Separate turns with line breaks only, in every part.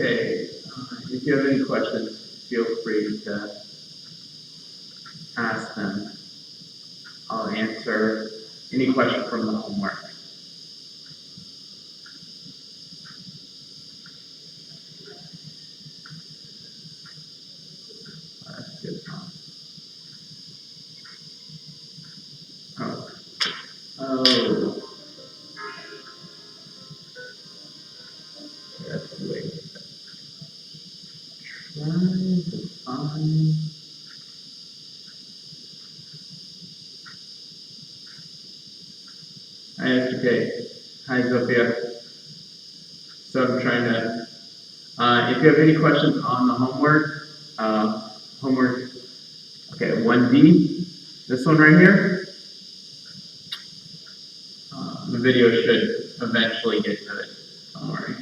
Okay, if you have any questions, feel free to ask them. I'll answer any question from the homework. That's good. Oh. That's the way. Try to find. Hi, SDK. Hi, Sophia. So I'm trying to, if you have any questions on the homework, okay, 1D, this one right here, the video should eventually get to it, don't worry.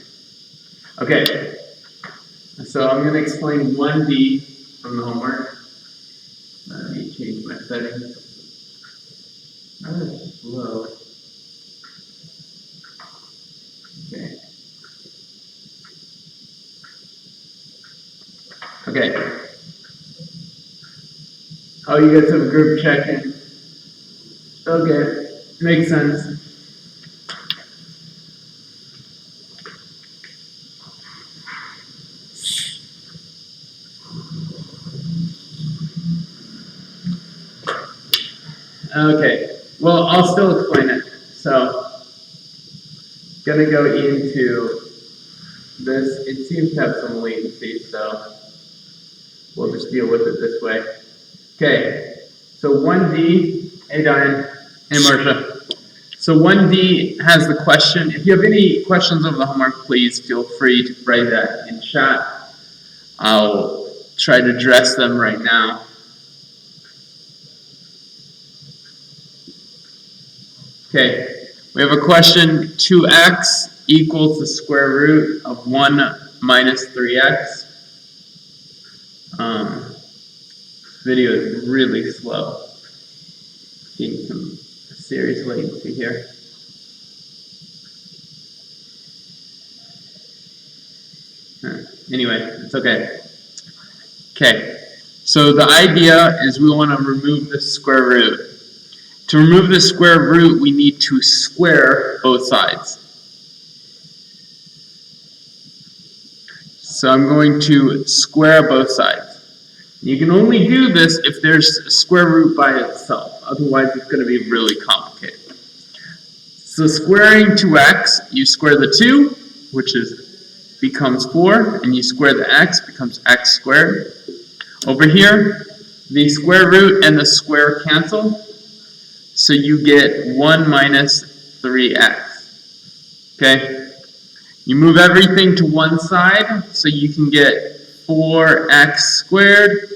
Okay, so I'm going to explain 1D from the homework. Let me change my settings. That's slow. Okay. Okay. Oh, you get some group check-in. Okay, makes sense. Okay, well, I'll still explain it. So, gonna go into this. It seems to have some latency, so we'll just deal with it this way. Okay, so 1D, hey Diane, hey Marcia. So 1D has the question. If you have any questions over the homework, please feel free to write that in chat. I'll try to address them right now. Okay, we have a question, 2x equals the square root of 1 minus 3x. Video is really slow. Seeing some serious latency here. Anyway, it's okay. Okay, so the idea is we want to remove the square root. To remove the square root, we need to square both sides. So I'm going to square both sides. You can only do this if there's a square root by itself. Otherwise, it's going to be really complicated. So squaring 2x, you square the 2, which becomes 4, and you square the x, becomes x squared. Over here, the square root and the square cancel. So you get 1 minus 3x. Okay? You move everything to one side, so you can get 4x squared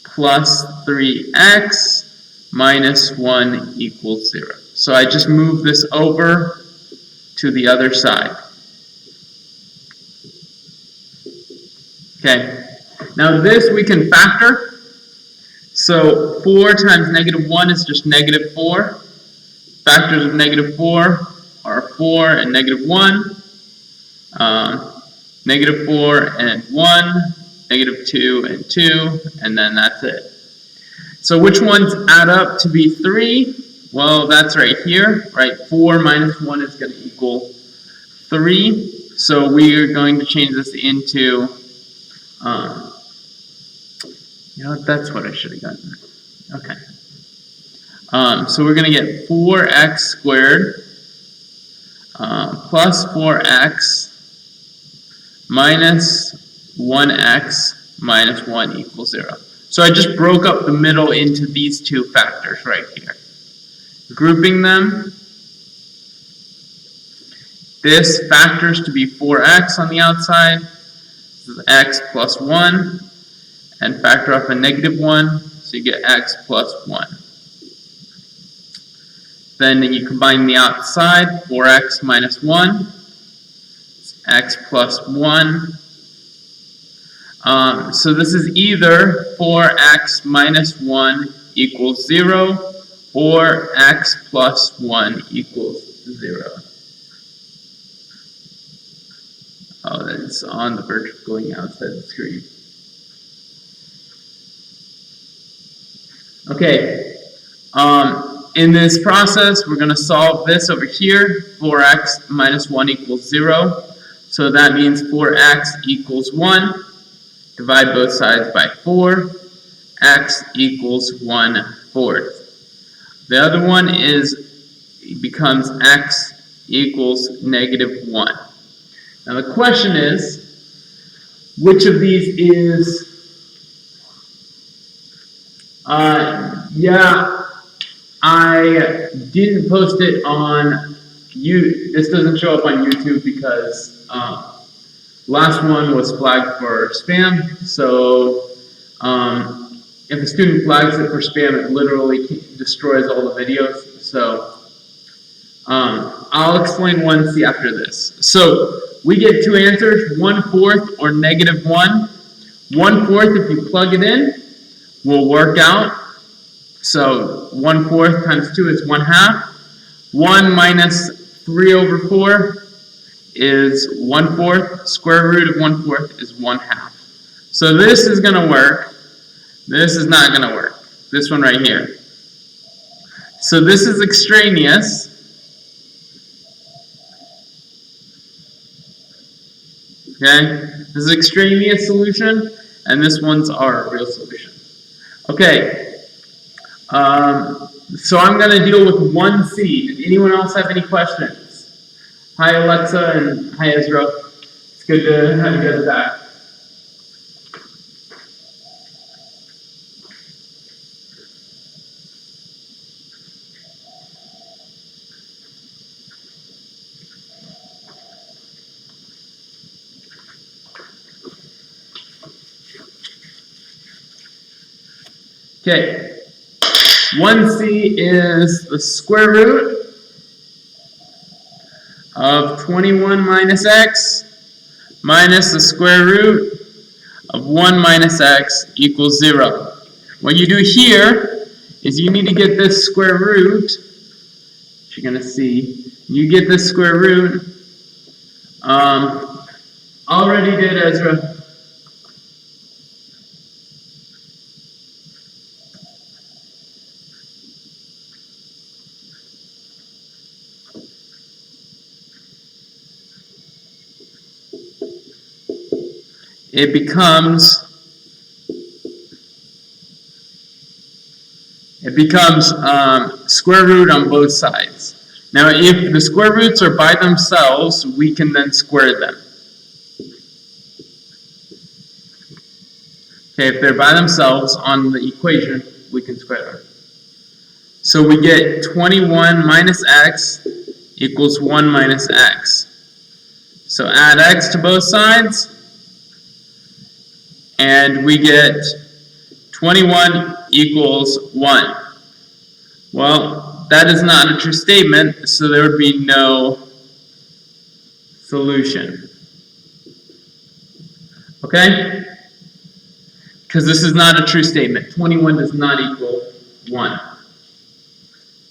plus 3x minus 1 equals 0. So I just move this over to the other side. Okay. Now this we can factor. So 4 times negative 1 is just negative 4. Factors of negative 4 are 4 and negative 1. Negative 4 and 1, negative 2 and 2, and then that's it. So which ones add up to be 3? Well, that's right here, right? 4 minus 1 is going to equal 3. So we are going to change this into, you know what, that's what I should have gotten. Okay. So we're going to get 4x squared plus 4x minus 1x minus 1 equals 0. So I just broke up the middle into these two factors right here. Grouping them, this factors to be 4x on the outside. This is x plus 1. And factor off a negative 1, so you get x plus 1. Then you combine the outside, 4x minus 1, it's x plus 1. So this is either 4x minus 1 equals 0, or x plus 1 equals 0. Oh, that's on the verge of going outside the screen. Okay, in this process, we're going to solve this over here. 4x minus 1 equals 0. So that means 4x equals 1. Divide both sides by 4. X equals 1/4. The other one becomes x equals negative 1. Now the question is, which of these is, yeah, I didn't post it on this doesn't show up on YouTube because last one was flagged for spam. So if a student flags it for spam, it literally destroys all the videos. So I'll explain 1C after this. So we get two answers, 1/4 or negative 1. 1/4, if you plug it in, will work out. So 1/4 times 2 is 1/2. 1 minus 3/4 is 1/4. Square root of 1/4 is 1/2. So this is going to work. This is not going to work. This one right here. So this is extraneous. Okay, this is extraneous solution, and this one's our real solution. Okay, so I'm going to deal with 1C. Did anyone else have any questions? Hi Alexa and hi Ezra. It's good to have you guys back. Okay, 1C is the square root of 21 minus x minus the square root of 1 minus x equals 0. What you do here is you need to get this square root, which you're going to see. You get this square root. Already did, Ezra. It becomes square root on both sides. Now, if the square roots are by themselves, we can then square them. Okay, if they're by themselves on the equation, we can square them. So we get 21 minus x equals 1 minus x. So add x to both sides, and we get 21 equals 1. Well, that is not a true statement, so there would be no solution. Okay? Because this is not a true statement. 21 does not equal 1.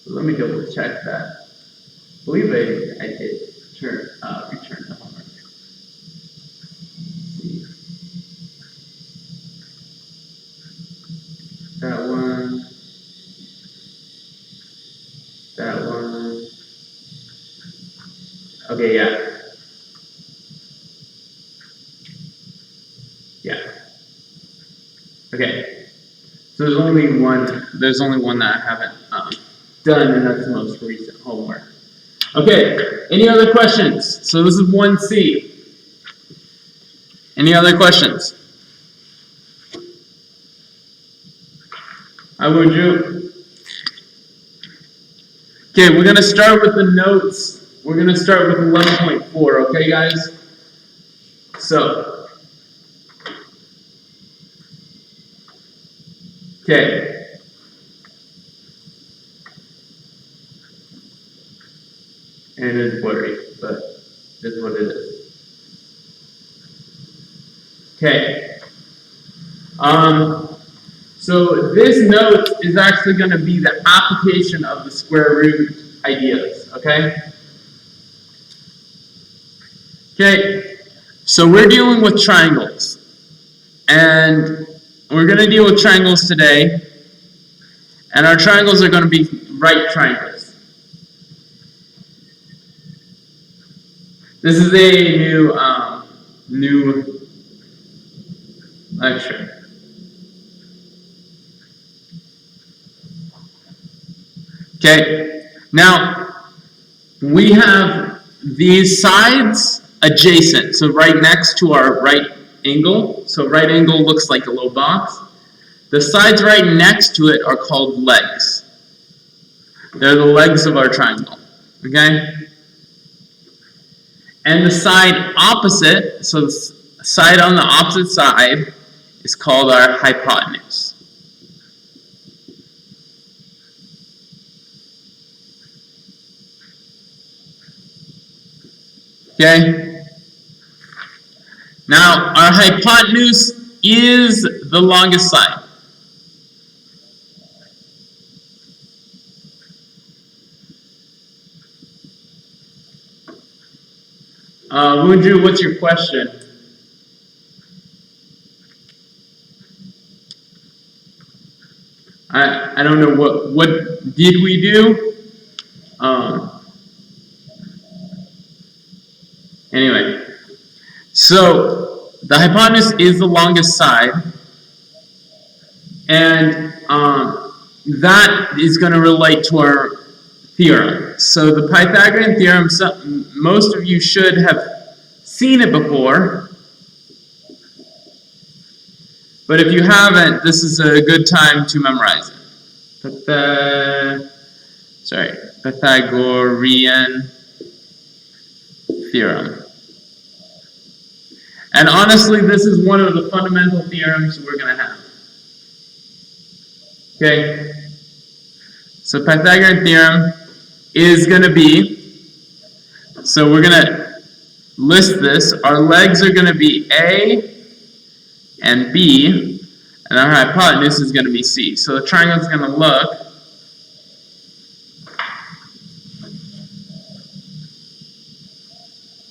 So let me double check that. I believe I did return the homework. That one. Okay, yeah. Yeah. Okay. So there's only one. There's only one that I haven't done, and that's the most recent homework. Okay. Any other questions? So this is 1C. Any other questions? I would you. Okay, we're gonna start with the notes. We're gonna start with 11.4. Okay, guys. So. Okay. And it is blurry, but this is what it is. Okay. So this note is actually going to be the application of the square root ideas, okay? Okay, so we're dealing with triangles. And we're going to deal with triangles today. And our triangles are going to be right triangles. This is a new lecture. Okay, now we have these sides adjacent, so right next to our right angle. So right angle looks like a little box. The sides right next to it are called legs. They're the legs of our triangle, okay? And the side opposite, so the side on the opposite side, is called our hypotenuse. Okay? Now, our hypotenuse is the longest side. Woonju, what's your question? I don't know what did we do? Anyway, so the hypotenuse is the longest side, and that is going to relate to our theorem. So the Pythagorean theorem, most of you should have seen it before, but if you haven't, this is a good time to memorize it. Pythagorean theorem. And honestly, this is one of the fundamental theorems we're going to have. Okay? So Pythagorean theorem is going to be, so we're going to list this. Our legs are going to be A and B, and our hypotenuse is going to be C. So the triangle is going to look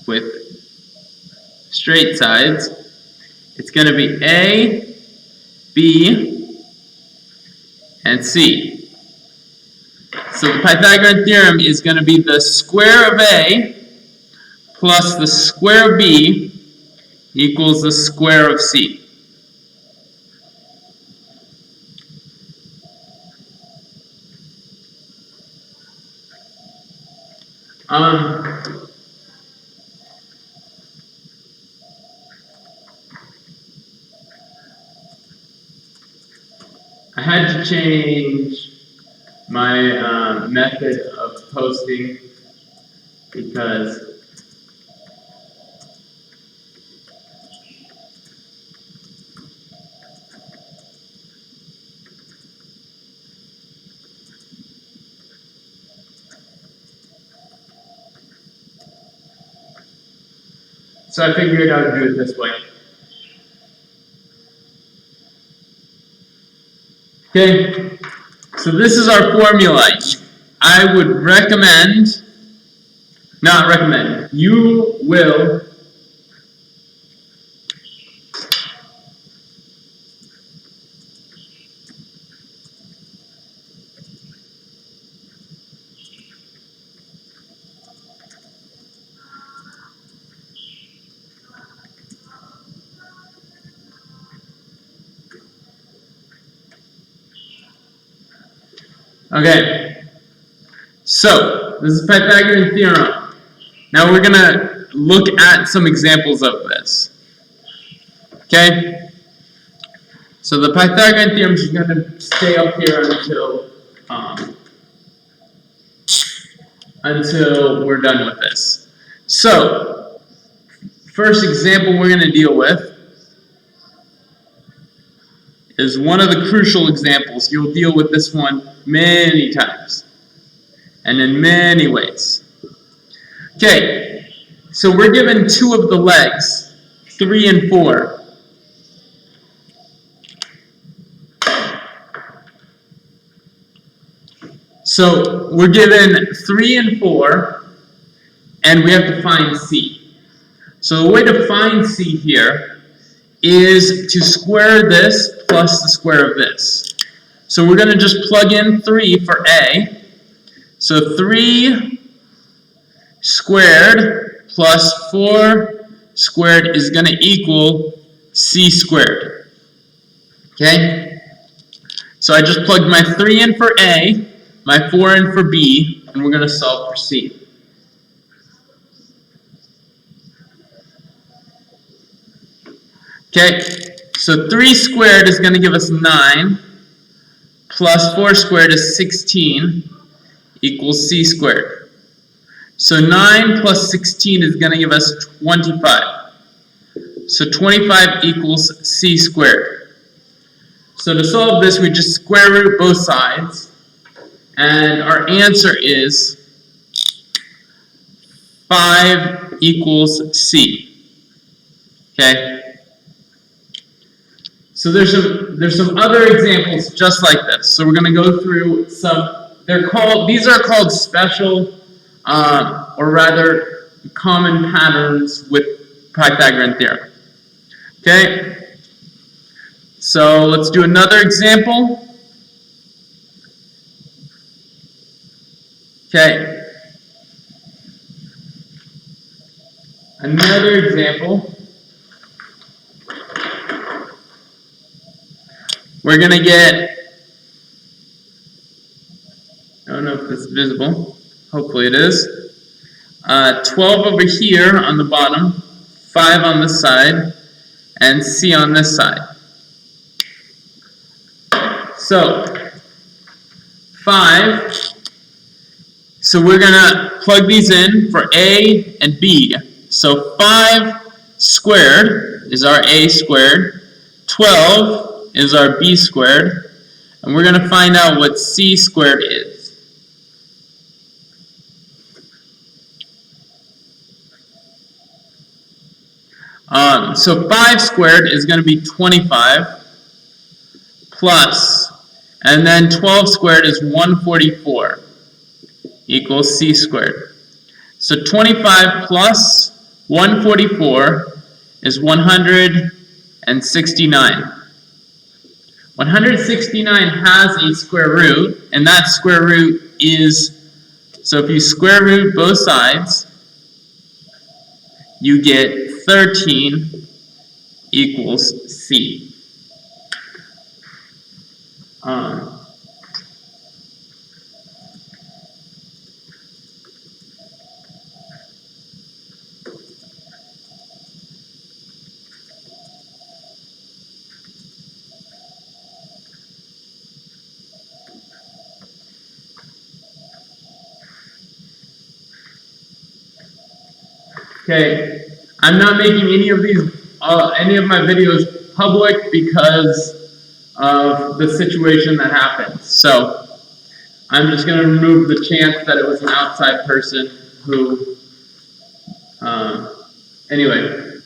with straight sides. It's going to be A, B, and C. So the Pythagorean theorem is going to be the square of A plus the square of B equals the square of C. I had to change my method of posting because so I figured I would do it this way. Okay, so this is our formula. I would recommend, not recommend, you will Okay, so this is Pythagorean theorem. Now we're going to look at some examples of this. Okay, so the Pythagorean theorem is going to stay up here until we're done with this. So, first example we're going to deal with is one of the crucial examples. You'll deal with this one many times and in many ways. Okay, so we're given two of the legs, 3 and 4. So we're given 3 and 4, and we have to find C. So the way to find C here is to square this plus the square of this. So we're going to just plug in 3 for A. So 3 squared plus 4 squared is going to equal C squared. Okay? So I just plugged my 3 in for A, my 4 in for B, and we're going to solve for C. Okay, so 3 squared is going to give us 9, plus 4 squared is 16, equals C squared. So 9 plus 16 is going to give us 25. So 25 equals C squared. So to solve this, we just square root both sides, and our answer is 5 equals C. Okay? So there's some other examples just like this. So we're going to go through some. These are called special, or rather common patterns with Pythagorean theorem. Okay. So let's do another example. Okay. Another example. We're going to get, I don't know if this is visible, hopefully it is, 12 over here on the bottom, 5 on this side, and C on this side. So, 5, so we're going to plug these in for A and B. So 5 squared is our A squared, 12 is our B squared, and we're going to find out what C squared is. So 5 squared is going to be 25 plus, and then 12 squared is 144 equals C squared. So 25 plus 144 is 169. 169 has a square root, and that square root is, so if you square root both sides, you get 13 equals C. Okay, I'm not making any of my videos public because of the situation that happened. So I'm just going to remove the chance that it was an outside person who, anyway,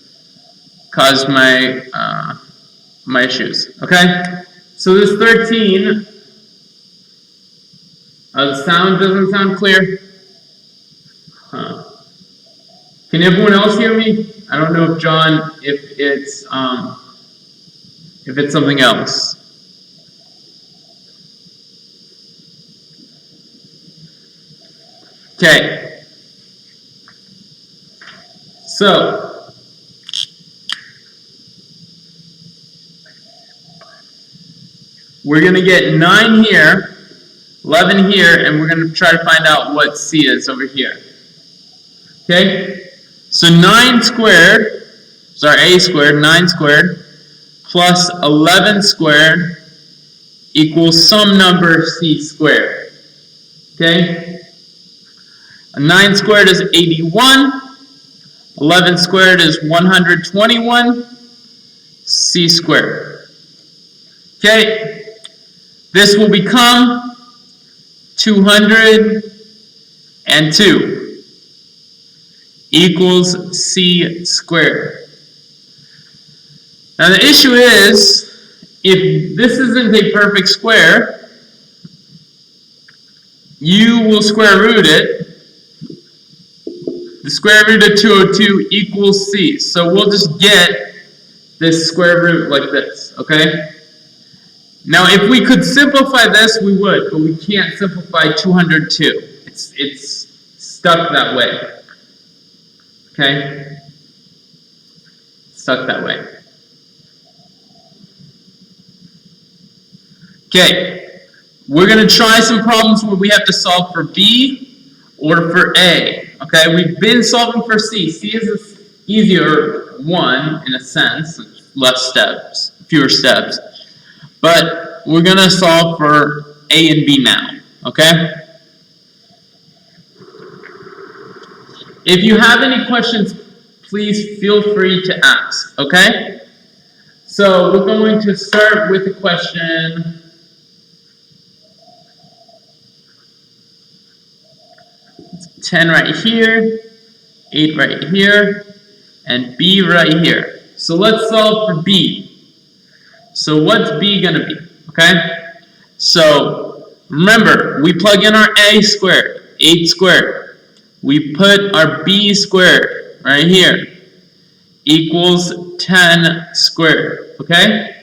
caused my my issues. Okay, so this 13. The sound doesn't sound clear. Can everyone else hear me? I don't know if John, if it's something else. Okay. So we're going to get 9 here 11 here, and we're going to try to find out what c is over here. Okay? So 9 squared, sorry, a squared, 9 squared, plus 11 squared equals some number c squared. Okay? 9 squared is 81. 11 squared is 121. C squared. Okay? This will become 202 equals c squared. Now the issue is, if this isn't a perfect square, you will square root it. The square root of 202 equals c. So we'll just get this square root like this, okay? Now if we could simplify this, we would, but we can't simplify 202. It's stuck that way. Okay? Stuck that way. Okay, we're going to try some problems where we have to solve for B or for A. Okay, we've been solving for C. C is an easier one in a sense, less steps, fewer steps. But we're going to solve for A and B now. Okay? If you have any questions, please feel free to ask. Okay? So we're going to start with the question. 10 right here, 8 right here, and B right here. So let's solve for B. So what's B going to be? Okay? So remember, we plug in our A squared, 8 squared. We put our B squared right here, equals 10 squared. Okay?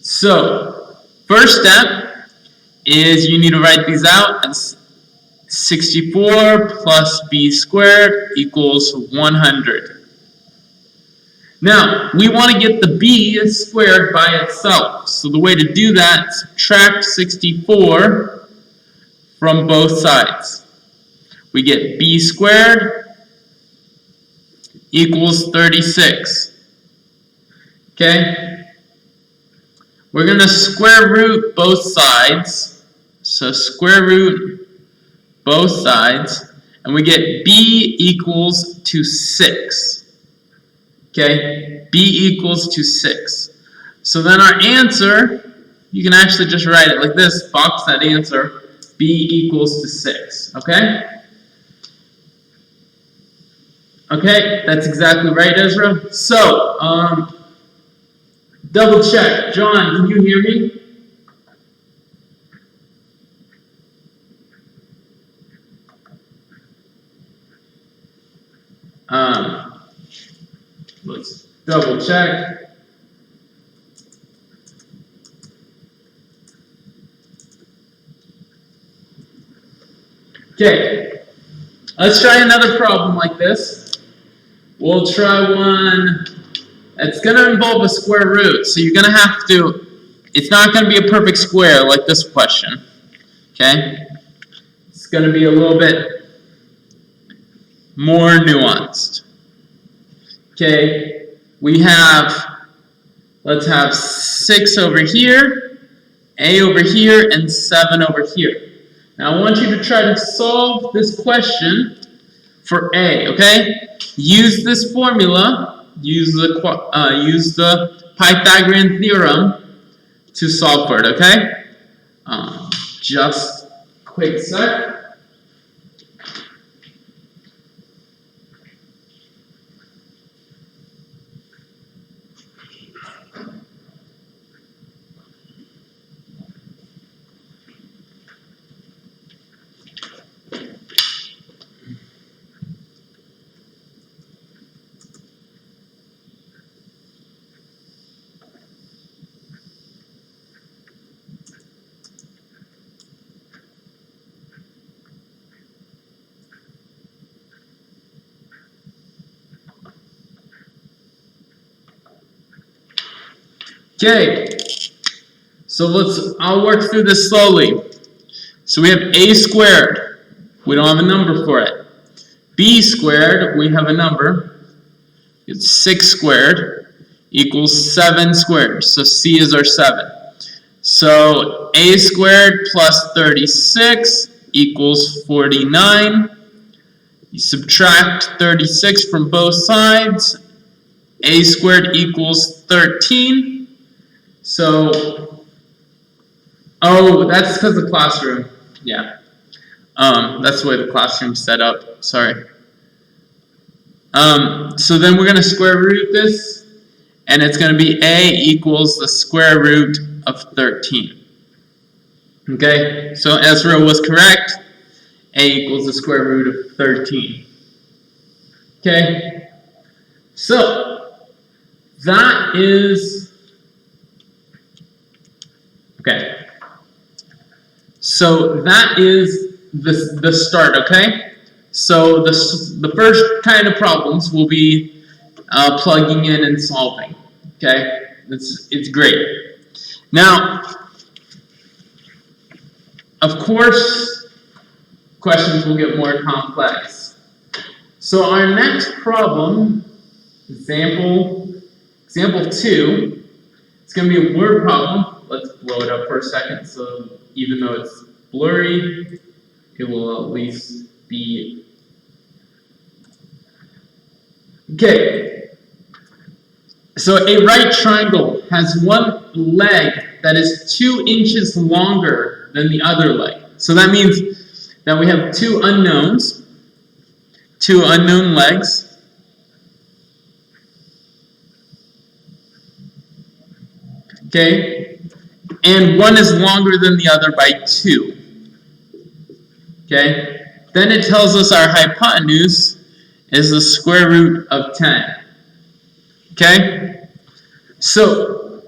So first step is you need to write these out as 64 plus b squared equals 100. Now, we want to get the b squared by itself. So the way to do that, subtract 64 from both sides. We get b squared equals 36. Okay? We're going to square root both sides. So square root both sides, and we get b equals to 6. Okay, b equals to 6. So then our answer, you can actually just write it like this, box that answer, b equals to 6. Okay? Okay, that's exactly right, Ezra. So, double check. John, can you hear me? Let's double check. Okay, let's try another problem like this. We'll try one that's going to involve a square root. So you're going to have to, it's not going to be a perfect square like this question. Okay? It's going to be a little bit more nuanced. Okay, we have, let's have 6 over here, a over here, and 7 over here. Now I want you to try to solve this question for a, okay? Use this formula, use the Pythagorean theorem to solve for it, okay? Just quick sec. Okay, I'll work through this slowly. So we have a squared. We don't have a number for it. B squared, we have a number. It's 6 squared equals 7 squared. So C is our 7. So a squared plus 36 equals 49. You subtract 36 from both sides. A squared equals 13. So, oh, that's because of the classroom. Yeah. That's the way the classroom's set up. Sorry. So then we're going to square root this, and it's going to be a equals the square root of 13. Okay, so Ezra was correct. A equals the square root of 13. Okay, so that is, okay, so that is the start, okay? So the first kind of problems will be plugging in and solving, okay? It's great. Now, of course, questions will get more complex. So our next problem, example 2, it's going to be a word problem. Let's blow it up for a second, so even though it's blurry, it will at least be okay. So a right triangle has one leg that is 2 inches longer than the other leg. So that means that we have two unknown legs. Okay? And one is longer than the other by 2. Okay? Then it tells us our hypotenuse is the square root of 10. Okay? So,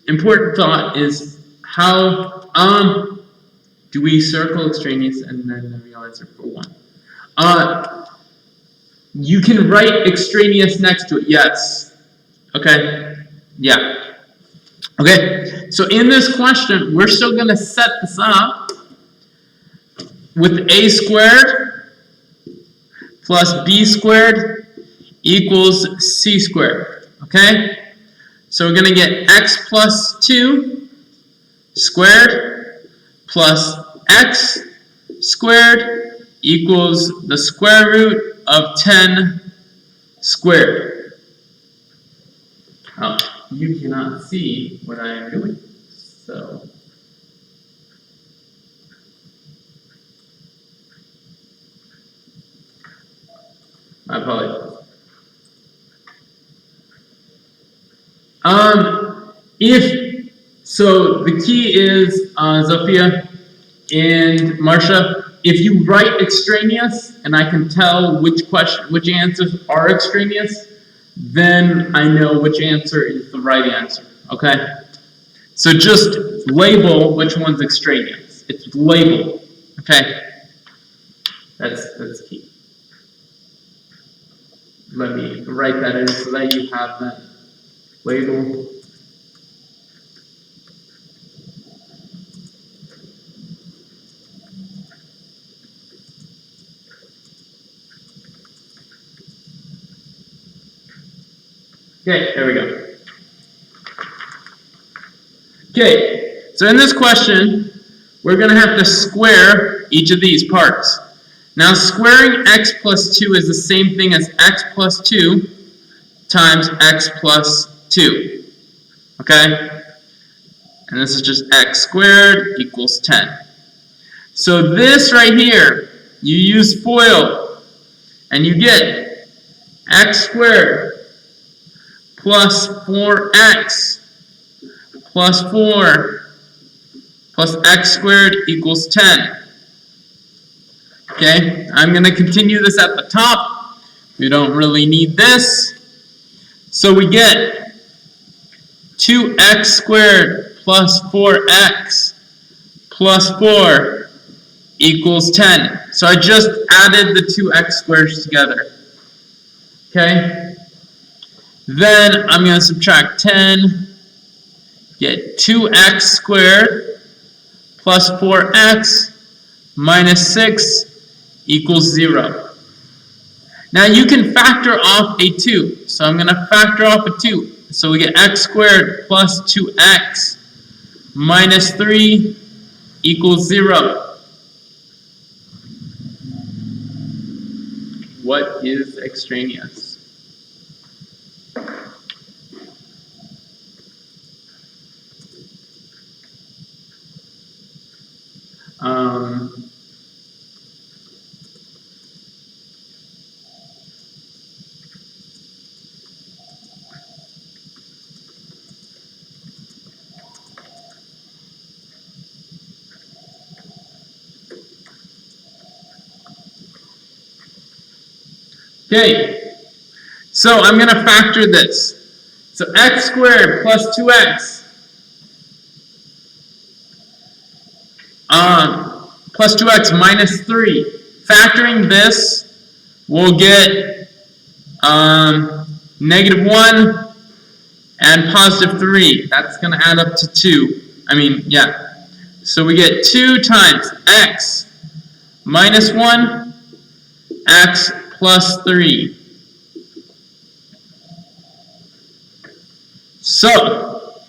important thought is how, do we circle extraneous and then the real answer for 1? You can write extraneous next to it, yes. Okay? Yeah. Okay, so in this question, we're still going to set this up with a squared plus b squared equals c squared. Okay? So we're going to get x plus 2 squared plus x squared equals the square root of 10 squared. Oh, you cannot see what I am doing, so my apologies. So the key is, Zofia and Marcia, if you write extraneous and I can tell which answers are extraneous, then I know which answer is the right answer, okay? So just label which one's extraneous. It's label, okay? That's key. Let me write that in so that you have that label. Okay, there we go. Okay, so in this question, we're going to have to square each of these parts. Now, squaring x plus 2 is the same thing as x plus 2 times x plus 2. Okay? And this is just x squared equals 10. So this right here, you use FOIL, and you get x squared plus 4x plus 4 plus x squared equals 10. Okay, I'm going to continue this at the top. We don't really need this. So we get 2x squared plus 4x plus 4 equals 10. So I just added the two x squares together. Okay? Then I'm going to subtract 10, get 2x squared plus 4x minus 6 equals 0. Now you can factor off a 2. So I'm going to factor off a 2. So we get x squared plus 2x minus 3 equals 0. What is extraneous? Okay, so I'm going to factor this. So x squared plus 2x plus 2x minus 3. Factoring this, we'll get negative 1 and positive 3. That's going to add up to 2. So we get 2 times x minus 1, x plus 3. So,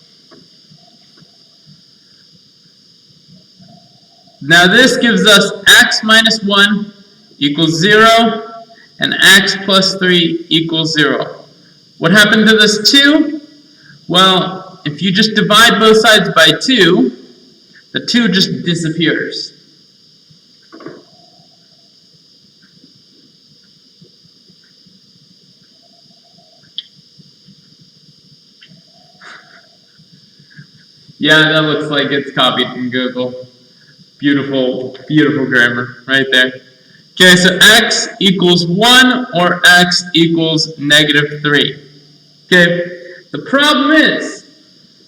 now this gives us x minus 1 equals 0 and x plus 3 equals 0. What happened to this 2? Well, if you just divide both sides by 2, the 2 just disappears. Yeah, that looks like it's copied from Google. Beautiful, beautiful grammar right there. Okay, so x equals 1 or x equals negative 3. Okay, the problem is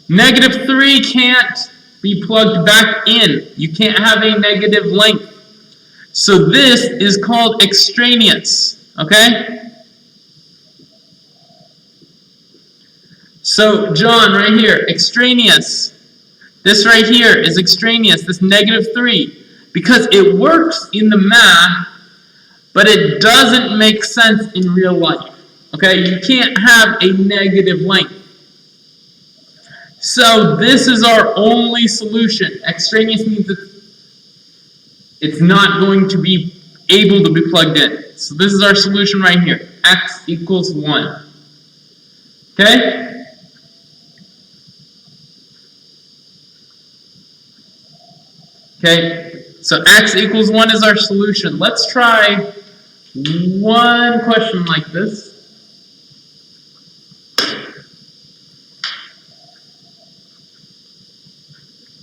negative 3 can't be plugged back in. You can't have a negative length. So this is called extraneous. Okay? So John, right here, extraneous. This right here is extraneous, this negative 3, because it works in the math, but it doesn't make sense in real life. Okay, you can't have a negative length. So this is our only solution. Extraneous means it's not going to be able to be plugged in. So this is our solution right here. X equals 1. Okay? Okay, so x equals 1 is our solution. Let's try one question like this.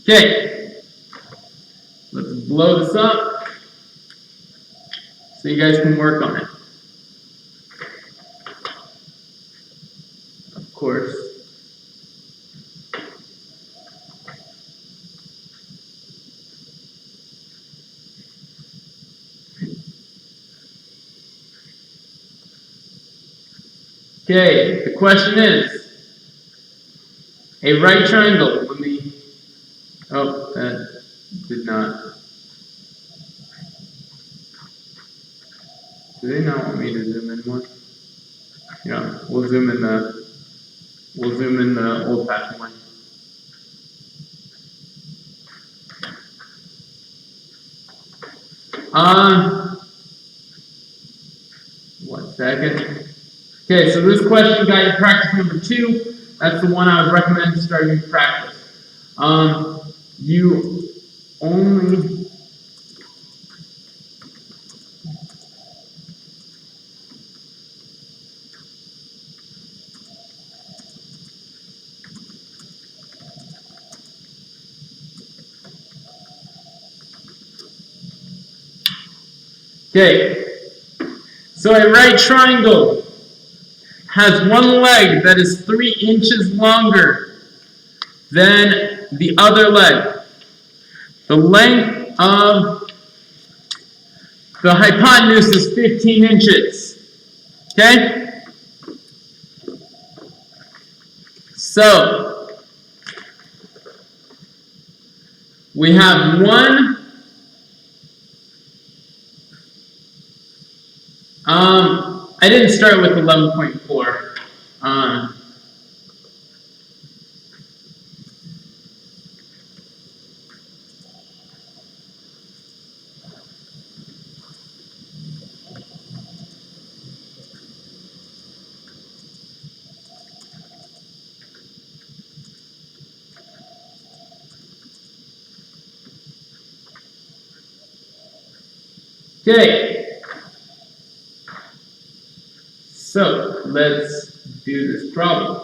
Okay, let's blow this up so you guys can work on it. Of course. Okay, the question is, a right triangle, when the, oh, that did not, do they not want me to zoom in more? Yeah, we'll zoom in the old-fashioned way. One second. Okay, so this question got you practice number 2. That's the one I would recommend starting to practice. You only Okay, so a right triangle has one leg that is 3 inches longer than the other leg. The length of the hypotenuse is 15 inches. Okay? So we have one. I didn't start with 11.4. Okay, so let's do this problem.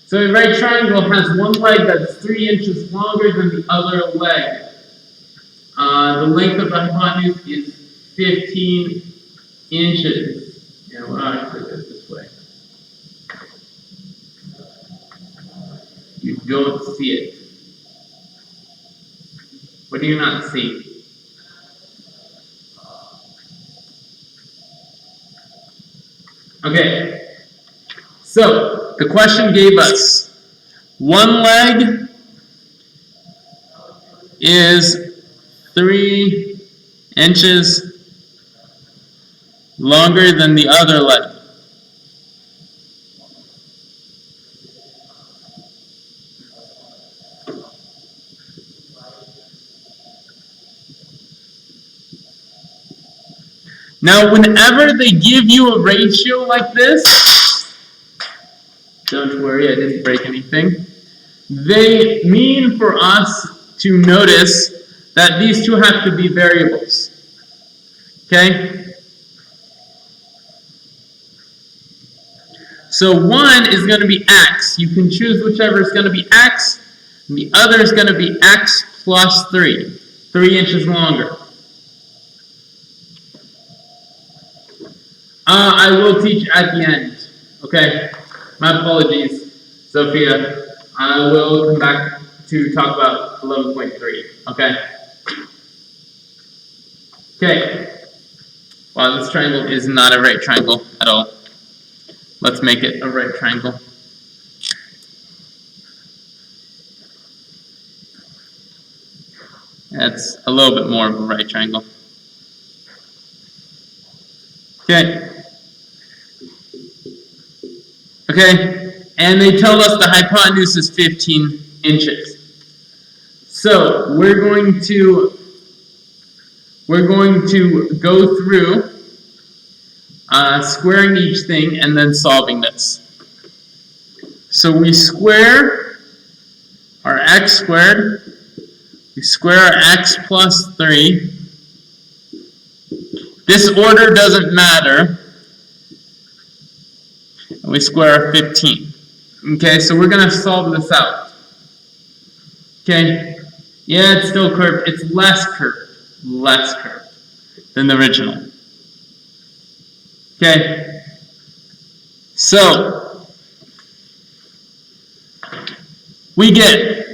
So a right triangle has one leg that's 3 inches longer than the other leg. The length of the hypotenuse is 15 inches. Yeah, well, I put it this way. You don't see it. What do you not see? Okay, so the question gave us one leg is 3 inches longer than the other leg. Now, whenever they give you a ratio like this, don't worry, I didn't break anything. They mean for us to notice that these two have to be variables. Okay? So one is going to be x. You can choose whichever is going to be x, and the other is going to be x plus 3. 3 inches longer. I will teach at the end. Okay? My apologies, Sophia. I will come back to talk about 11.3. Okay? Okay. Wow, this triangle is not a right triangle at all. Let's make it a right triangle. That's a little bit more of a right triangle. Okay. Okay, and they tell us the hypotenuse is 15 inches. So we're going to go through squaring each thing and then solving this. So we square our x squared. We square our x plus 3. This order doesn't matter. And we square our 15. Okay, so we're going to solve this out. Okay, yeah, it's still curved. It's less curved than the original. Okay, so we get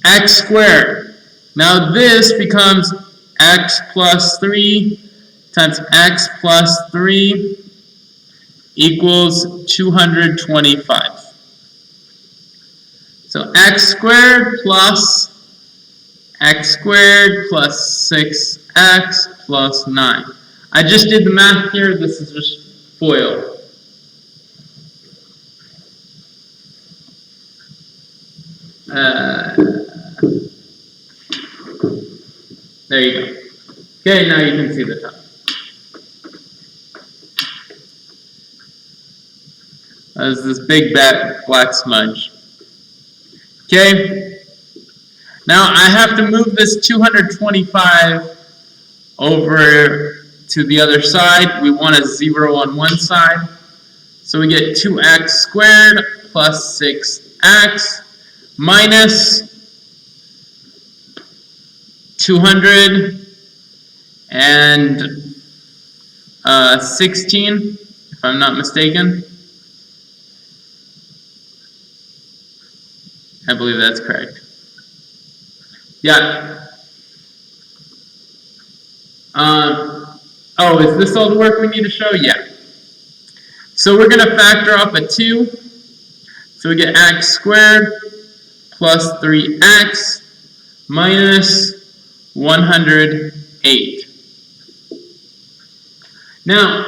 x squared. Now this becomes x plus 3 times x plus 3 equals 225. So x squared plus 6x plus 9. I just did the math here. This is just FOIL. There you go. Okay, now you can see the top. There's this big black smudge. Okay. Now I have to move this 225 over to the other side. We want a 0 on one side. So we get 2x squared plus 6x minus 216, if I'm not mistaken. I believe that's correct. Yeah. Oh, is this all the work we need to show? Yeah. So we're going to factor off a 2. So we get x squared plus 3x minus 108. Now,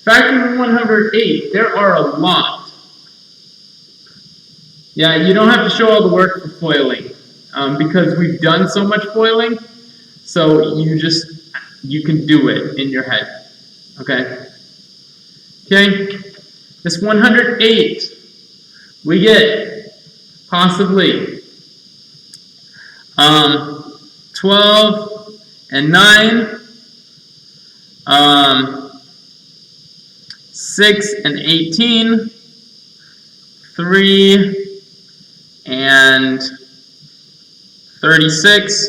factoring 108, there are a lot. Yeah, you don't have to show all the work for FOILing because we've done so much FOILing, so you can do it in your head. Okay? Okay? This 108, we get possibly 12 and 9, 6 and 18, 3 and 36,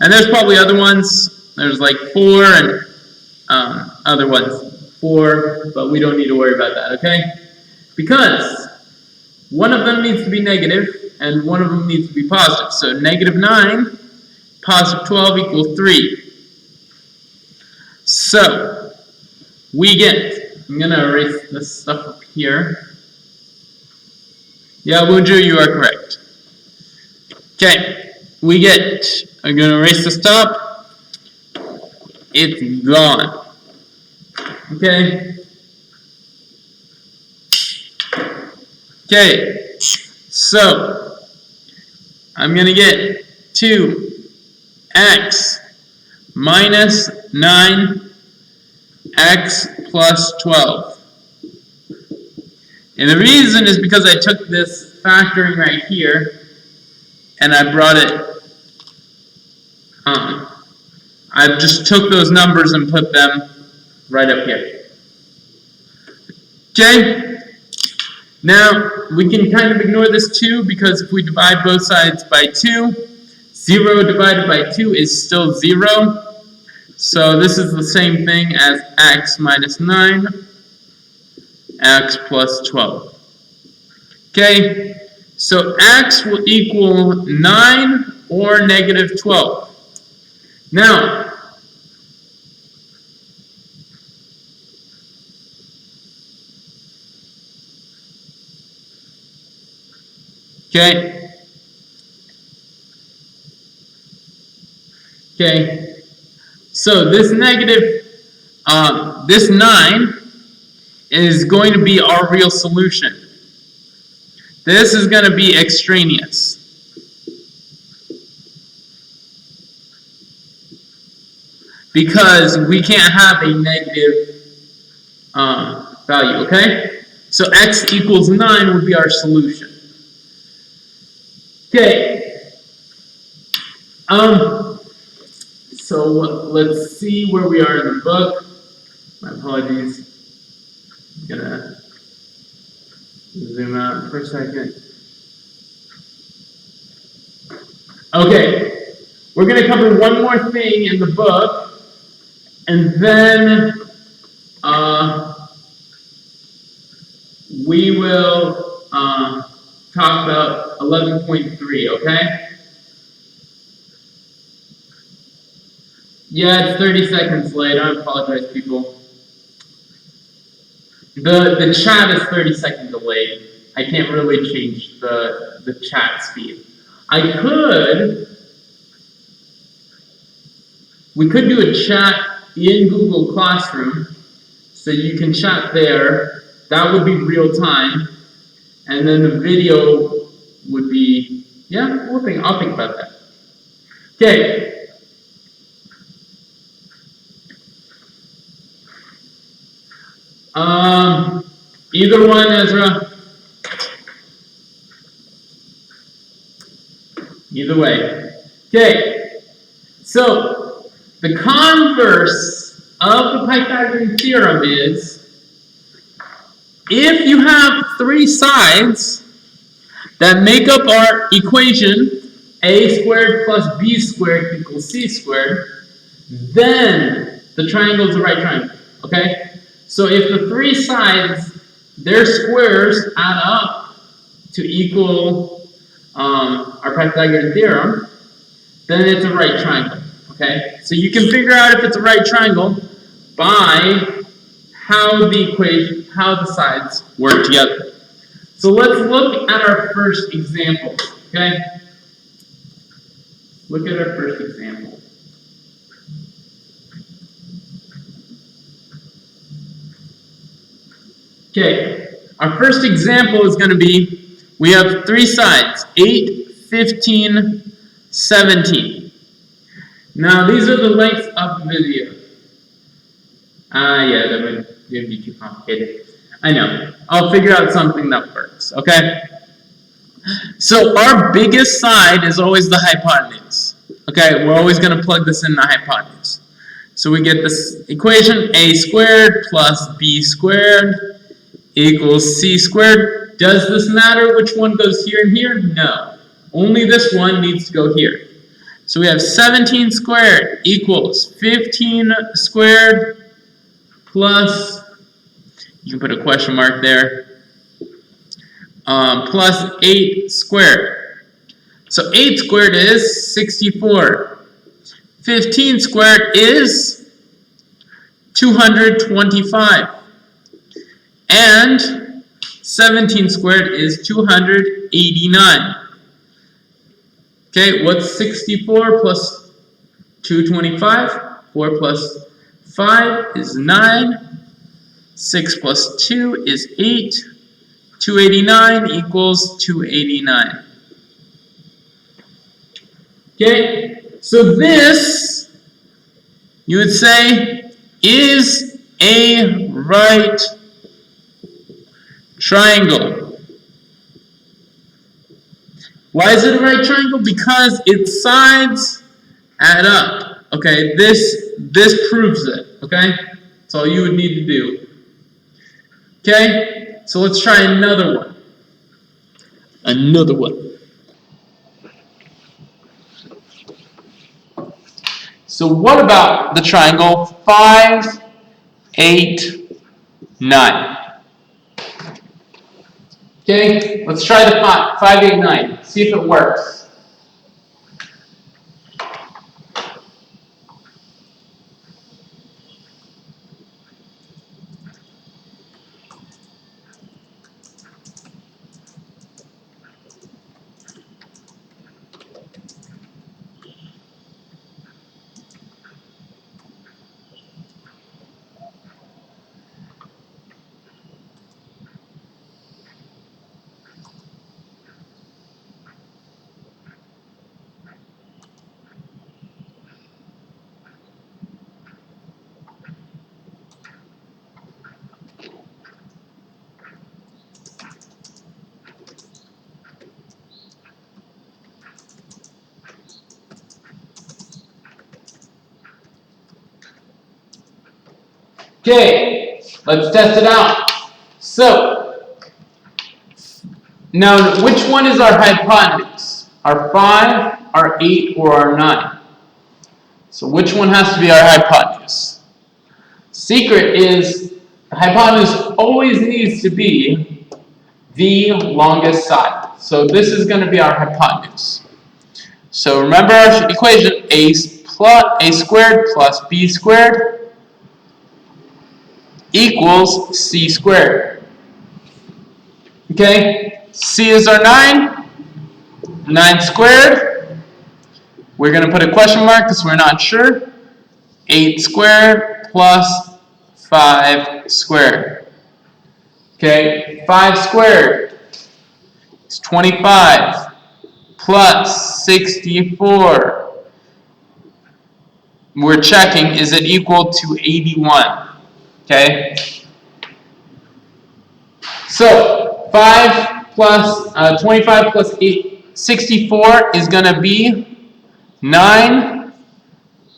and there's probably other ones. There's like 4 and other ones, 4, but we don't need to worry about that, okay? Because one of them needs to be negative and one of them needs to be positive. So negative 9, positive 12 equals 3. So we get, I'm going to erase this stuff up here. Yeah, Wunju, you are correct. Okay, we get, I'm going to erase this top. It's gone. Okay. Okay, so I'm going to get 2x minus 9x plus 12. And the reason is because I took this factoring right here and I brought it, I just took those numbers and put them right up here. Okay? Now, we can kind of ignore this 2 because if we divide both sides by 2, 0 divided by 2 is still 0. So this is the same thing as x minus 9, x plus 12. Okay, so x will equal 9 or negative 12. Now, okay, so this negative, this 9 is going to be our real solution. This is going to be extraneous. Because we can't have a negative value, okay? So x equals 9 would be our solution. Okay. So let's see where we are in the book. My apologies. I'm gonna zoom out for a second. Okay. We're gonna cover one more thing in the book, and then we will talk about 11.3, okay? Yeah, it's 30 seconds late. I apologize, people. The chat is 30 seconds delayed. I can't really change the chat speed. We could do a chat in Google Classroom, so you can chat there. That would be real time, and then the video would be, yeah, I'll think about that. Okay. Either one, Ezra. Either way. Okay. So the converse of the Pythagorean theorem is, if you have 3 sides that make up our equation, a squared plus b squared equals c squared, then the triangle is the right triangle. Okay? So if the 3 sides, their squares add up to equal our Pythagorean theorem, then it's a right triangle. Okay? So you can figure out if it's a right triangle by how the sides work together. So let's look at our first example, okay? Look at our first example. Okay, our first example is going to be, we have three sides, 8, 15, 17. Now these are the lengths of the video. Yeah, that would be too complicated. I know. I'll figure out something that works, okay? So our biggest side is always the hypotenuse. Okay, we're always going to plug this in the hypotenuse. So we get this equation, a squared plus b squared equals c squared. Does this matter which one goes here and here? No. Only this one needs to go here. So we have 17 squared equals 15 squared plus, you can put a question mark there, plus 8 squared. So 8 squared is 64. 15 squared is 225. And 17 squared is 289. Okay, what's 64 plus 225? 4 plus 5 is 9. 6 plus 2 is 8. 289 equals 289. Okay, so this, you would say, is a right triangle. Why is it a right triangle? Because its sides add up. Okay, this proves it. Okay, that's all you would need to do. Okay, so let's try another one. Another one. So what about the triangle 5, 8, 9? Okay, let's try the 5, 8, 9. See if it works. Okay, let's test it out. So, now which one is our hypotenuse? Our 5, our 8, or our 9? So which one has to be our hypotenuse? Secret is the hypotenuse always needs to be the longest side. So this is going to be our hypotenuse. So remember our equation, a squared plus b squared equals c squared. Okay, c is our 9. 9 squared. We're going to put a question mark because we're not sure. 8 squared plus 5 squared. Okay, 5 squared is 25 plus 64. We're checking, is it equal to 81? Okay, so 5 plus 25 plus 64 is going to be 9,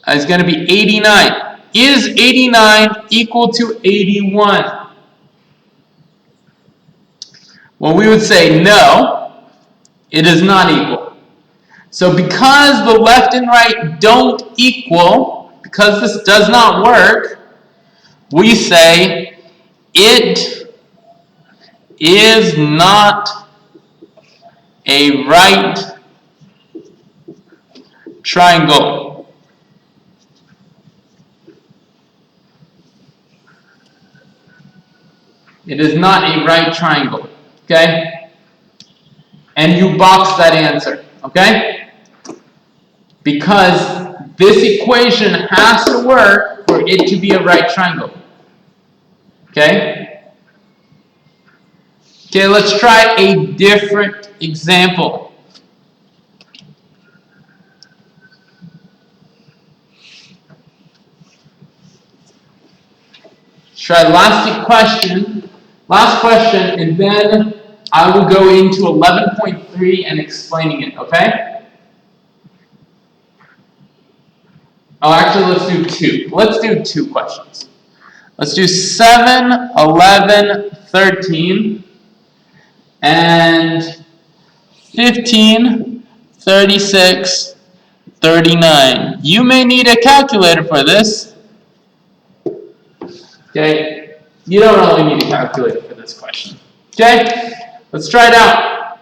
is going to be 89. Is 89 equal to 81? Well, we would say no, it is not equal. So because the left and right don't equal, because this does not work, we say it is not a right triangle. It is not a right triangle. Okay? and you box that answer, okay? Because this equation has to work for it to be a right triangle, okay? Okay, let's try a different example. Let's try last question, and then I will go into 11.3 and explaining it, okay? Oh, actually, let's do two. Let's do two questions. Let's do 7, 11, 13, and 15, 36, 39. You may need a calculator for this. Okay, you don't really need a calculator for this question. Okay, let's try it out.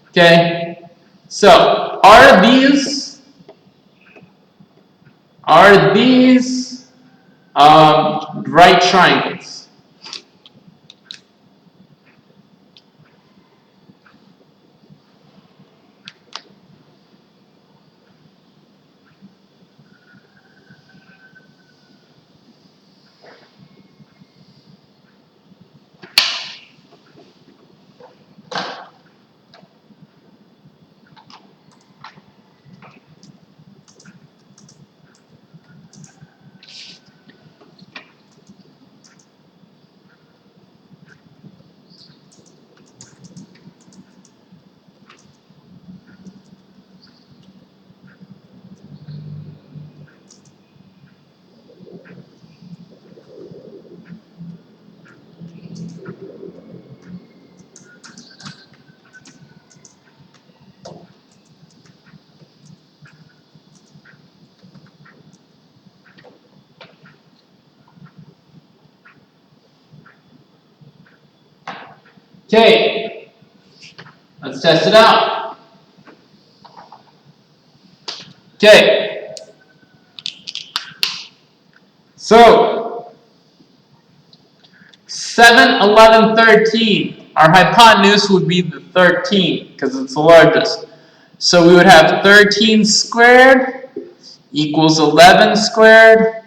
Okay, so are these right triangles? Okay, let's test it out. Okay, so 7, 11, 13. Our hypotenuse would be the 13 because it's the largest. So we would have 13 squared equals 11 squared,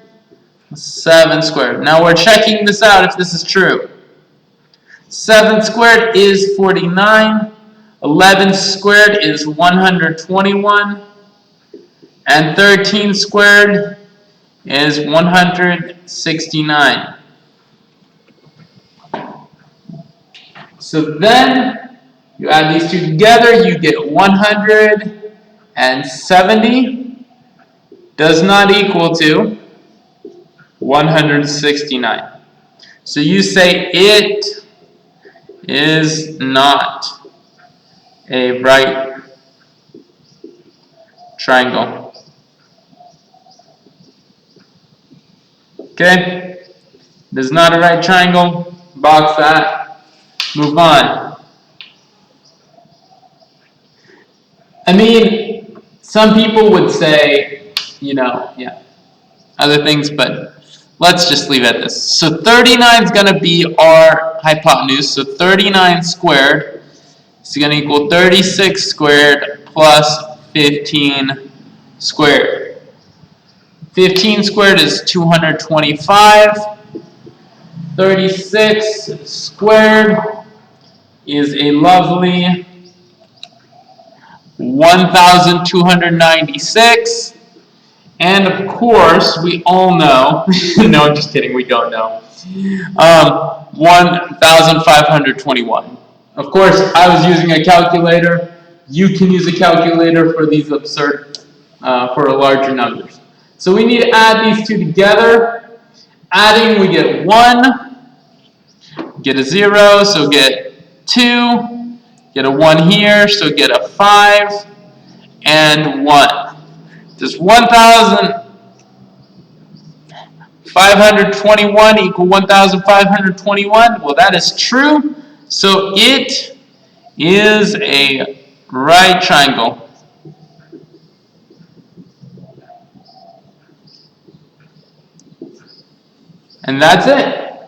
7 squared. Now we're checking this out if this is true. 7 squared is 49, 11 squared is 121, and 13 squared is 169. So then you add these two together, you get 170 does not equal to 169. So you say it is not a right triangle. Okay? It is not a right triangle. Box that. Move on. I mean, some people would say, other things, but let's just leave it at this. So 39 is going to be our hypotenuse. So 39 squared is going to equal 36 squared plus 15 squared. 15 squared is 225. 36 squared is a lovely 1,296. And of course, we all know, no, I'm just kidding, we don't know, 1,521. Of course, I was using a calculator. You can use a calculator for these absurd, for larger numbers. So we need to add these two together. Adding, we get 1, get a 0, so get 2, get a 1 here, so get a 5, and 1. Does 1,521 equal 1,521? Well, that is true. So it is a right triangle. And that's it.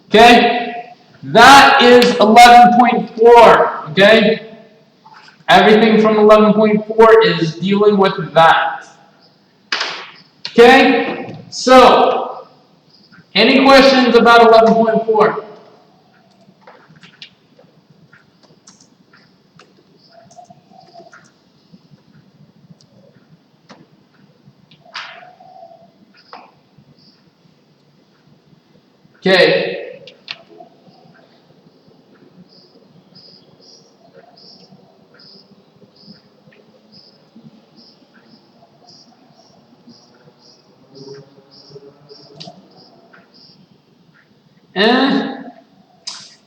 Okay? That is 11.4. Okay? Everything from 11.4 is dealing with that. Okay? So, any questions about 11.4? Okay.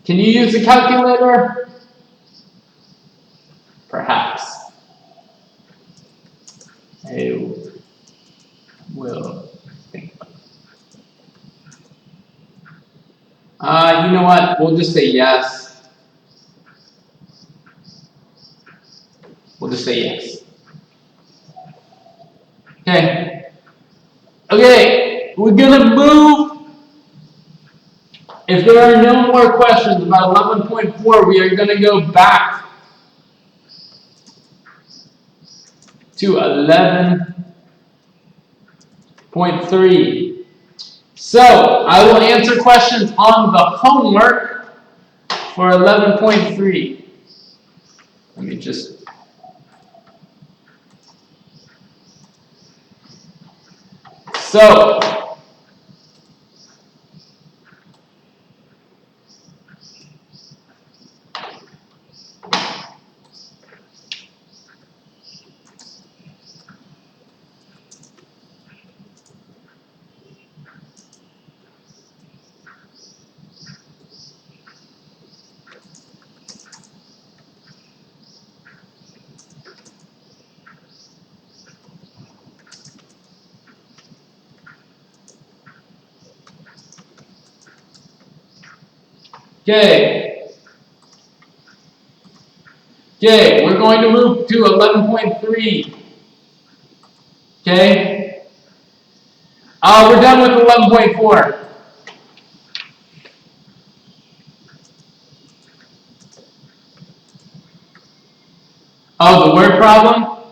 Can you use a calculator? Perhaps. I will think. You know what? We'll just say yes. We'll just say yes. Okay. Okay, we're gonna move. If there are no more questions about 11.4, we are gonna go back to 11.3. So, I will answer questions on the homework for 11.3. Let me just... So, okay. Okay, we're going to move to 11.3. Okay? We're done with 11.4. Oh, the word problem?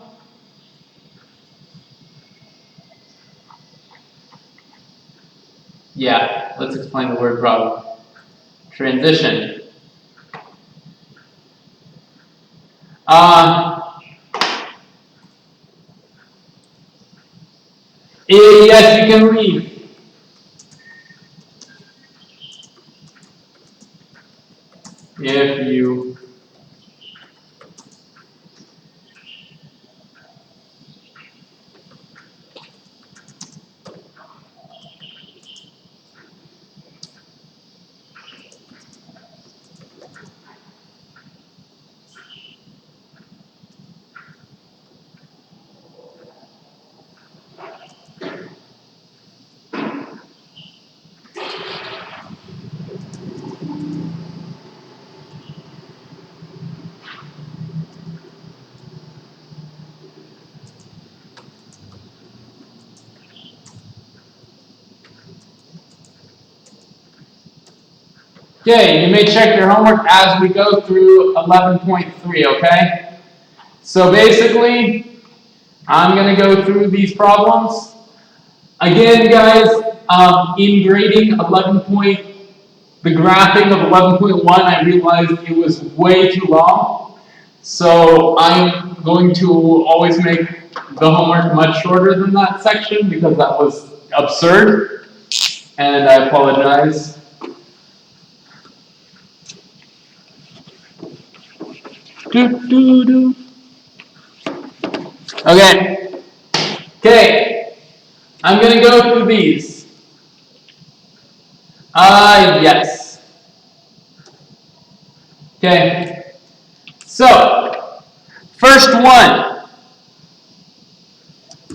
Yeah, let's explain the word problem. Transition. Yes, you can leave. If you Okay, you may check your homework as we go through 11.3, okay? So basically, I'm going to go through these problems. Again, guys, in grading the graphing of 11.1, I realized it was way too long. So I'm going to always make the homework much shorter than that section because that was absurd. And I apologize. Okay. Okay. I'm going to go through these. Yes. Okay. So, first one.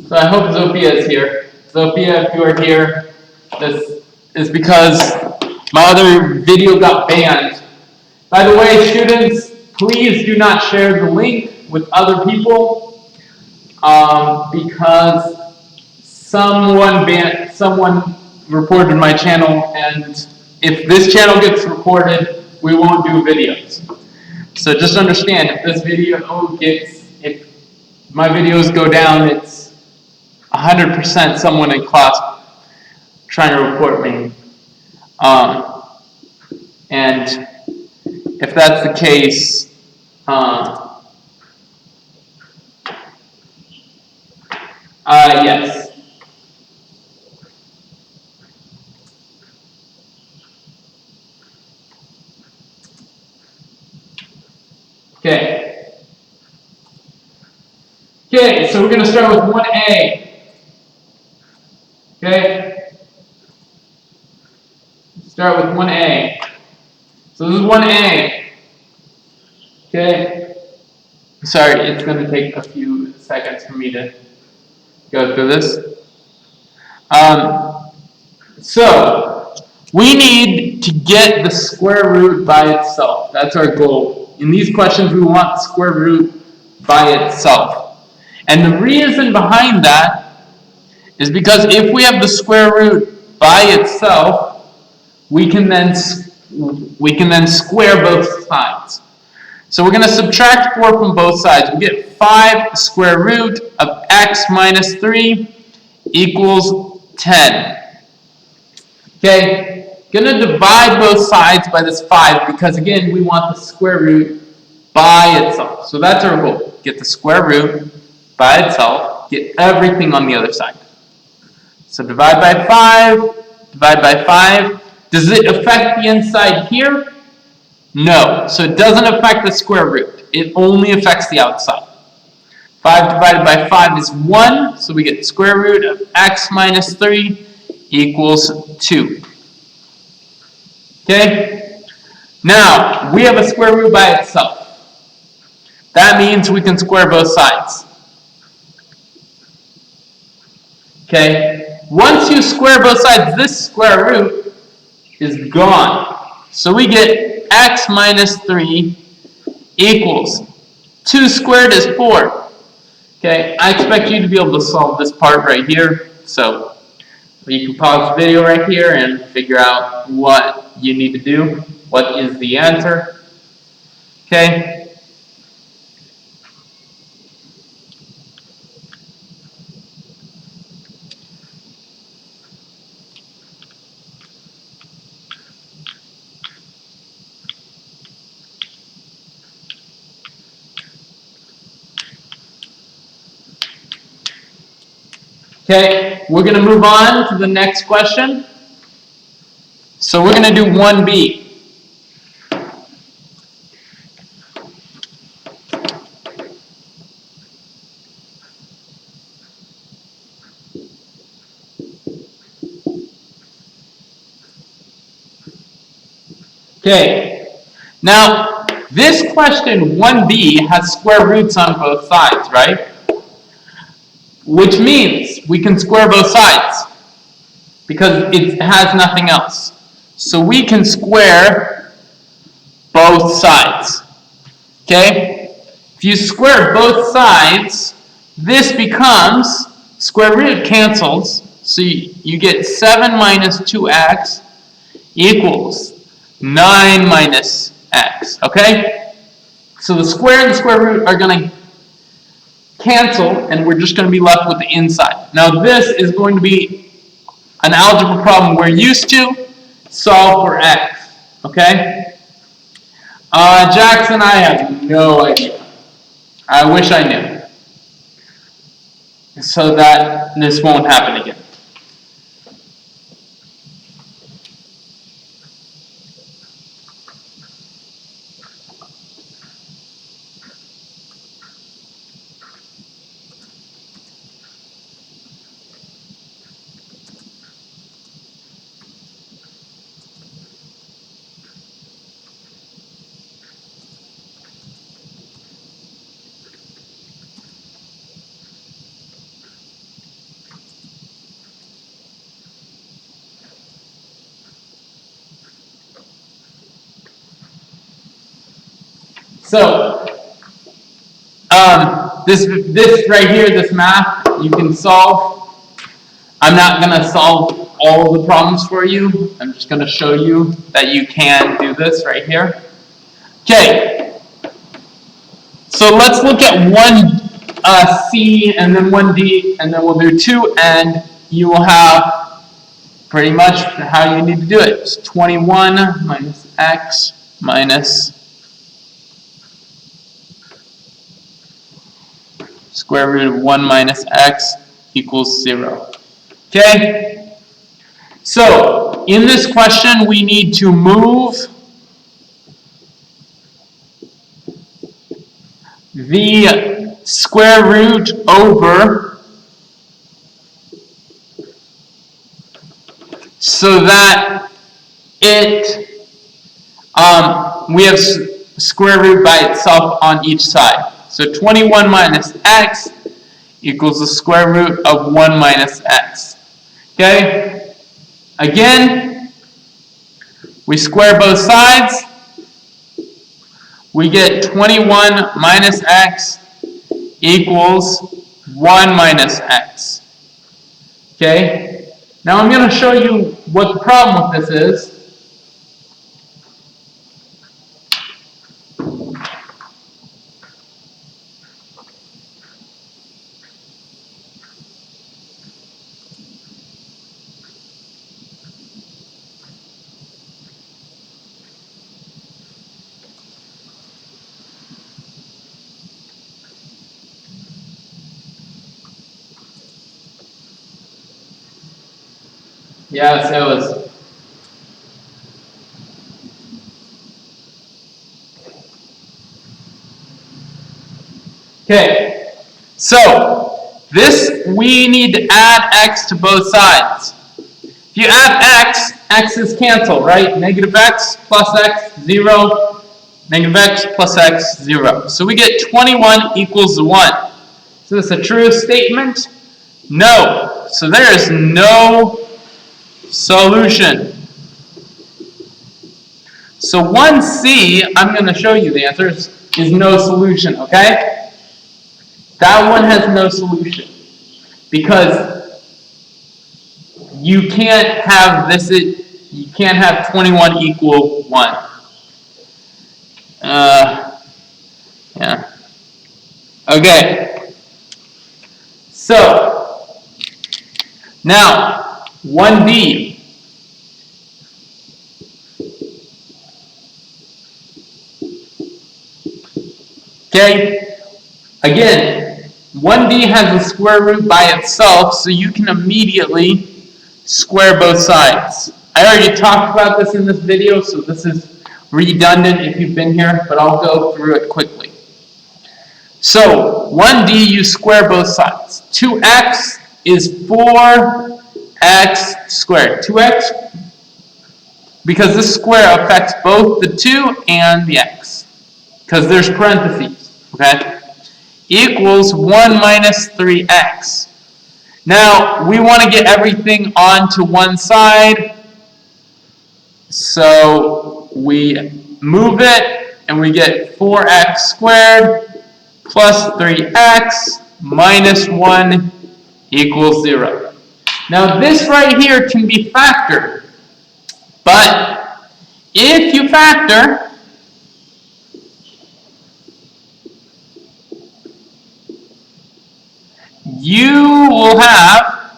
So I hope Zofia is here. Zofia, if you are here, this is because my other video got banned. By the way, students, please do not share the link with other people because someone reported my channel, and if this channel gets reported, we won't do videos. So just understand, if this video if my videos go down, it's 100% someone in class trying to report me. And if that's the case, yes. Okay. Okay, so we're going to start with 1A. Okay? Start with 1A. So this is 1A. Okay? Sorry, it's going to take a few seconds for me to go through this. So, we need to get the square root by itself. That's our goal. In these questions, we want the square root by itself. And the reason behind that is because if we have the square root by itself, we can then square both sides. So we're going to subtract 4 from both sides. We get 5 square root of x minus 3 equals 10. Okay, going to divide both sides by this 5 because, again, we want the square root by itself. So that's our goal. Get the square root by itself. Get everything on the other side. So divide by 5. Divide by 5. Does it affect the inside here? No. So it doesn't affect the square root. It only affects the outside. 5 divided by 5 is 1. So we get the square root of x minus 3 equals 2. Okay? Now, we have a square root by itself. That means we can square both sides. Okay? Once you square both sides, this square root is gone. So we get x minus 3 equals 2 squared is 4. Okay? I expect you to be able to solve this part right here. So you can pause the video right here and figure out what you need to do. What is the answer? Okay? Okay, we're going to move on to the next question. So we're going to do 1B. Okay, now this question 1B has square roots on both sides, right? Which means we can square both sides because it has nothing else. So we can square both sides. Okay? If you square both sides, this becomes square root cancels. So you get 7 minus 2x equals 9 minus x. Okay? So the square and the square root are going to cancel, and we're just going to be left with the inside. Now this is going to be an algebra problem we're used to. Solve for x. Okay? Jackson, I have no idea. I wish I knew. So that this won't happen again. So, this right here, this math, you can solve. I'm not going to solve all the problems for you. I'm just going to show you that you can do this right here. Okay, So let's look at 1C and then 1D, and then we'll do 2, and you will have pretty much how you need to do it. It's 21 minus x minus square root of 1 minus x equals 0. Okay? So, in this question, we need to move the square root over so that we have square root by itself on each side. So 21 minus x equals the square root of 1 minus x. Okay? Again, we square both sides. We get 21 minus x equals 1 minus x. Okay? Now I'm going to show you what the problem with this is. Yes, it was. Okay, so this we need to add x to both sides. If you add x, x's cancel, right? Negative x plus x, 0. Negative x plus x, 0. So we get 21 equals 1. Is this a true statement? No. So there is no solution. So 1C, I'm going to show you the answers, is no solution, okay? That one has no solution. Because you can't have this, you can't have 21 equal 1. Yeah. Okay. So, now, 1D. Okay? Again, 1D has a square root by itself, so you can immediately square both sides. I already talked about this in this video, so this is redundant if you've been here, but I'll go through it quickly. So, 1D, you square both sides. 2x is 4x squared. 2x, because this square affects both the 2 and the x, because there's parentheses, okay? Equals 1 minus 3x. Now, we want to get everything onto one side, so we move it, and we get 4x squared plus 3x minus 1 equals 0. Now, this right here can be factored, but if you factor, you will have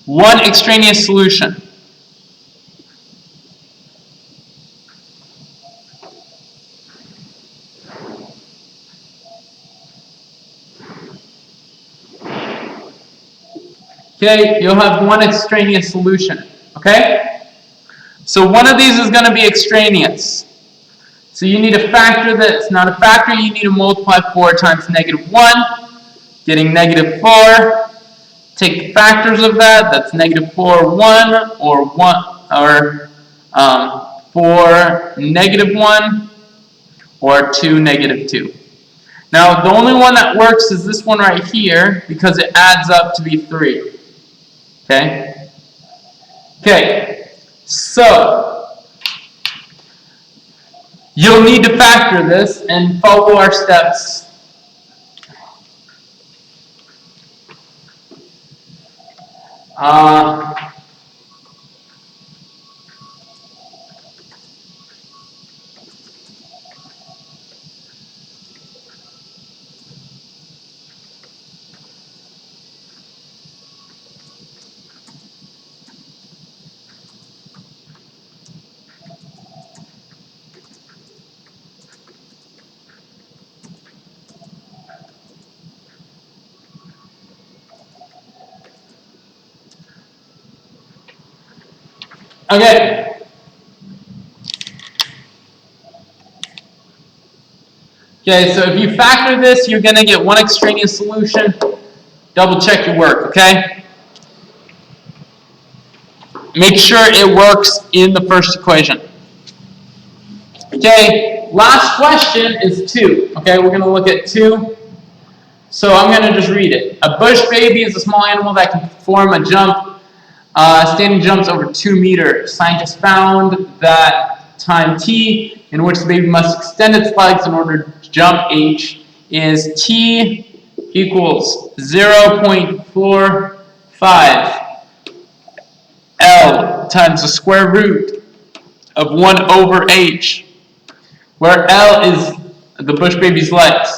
one extraneous solution. Okay, you'll have one extraneous solution. Okay? So one of these is going to be extraneous. So you need to factor that. It's not a factor. You need to multiply 4 times negative 1, getting negative 4. Take the factors of that. That's negative 4, 1, or 4, negative 1, or 2, negative 2. Now, the only one that works is this one right here, because it adds up to be 3. Okay? Okay, so you'll need to factor this and follow our steps. Okay. Okay, so if you factor this, you're going to get one extraneous solution. Double check your work, okay? Make sure it works in the first equation. Okay, last question is 2. Okay, we're going to look at 2. So I'm going to just read it. A bush baby is a small animal that can perform a jump, standing jumps over 2 meters. Scientists found that time t, in which the baby must extend its legs in order to jump h, is t equals 0.45 L times the square root of 1 over h, where L is the bush baby's legs.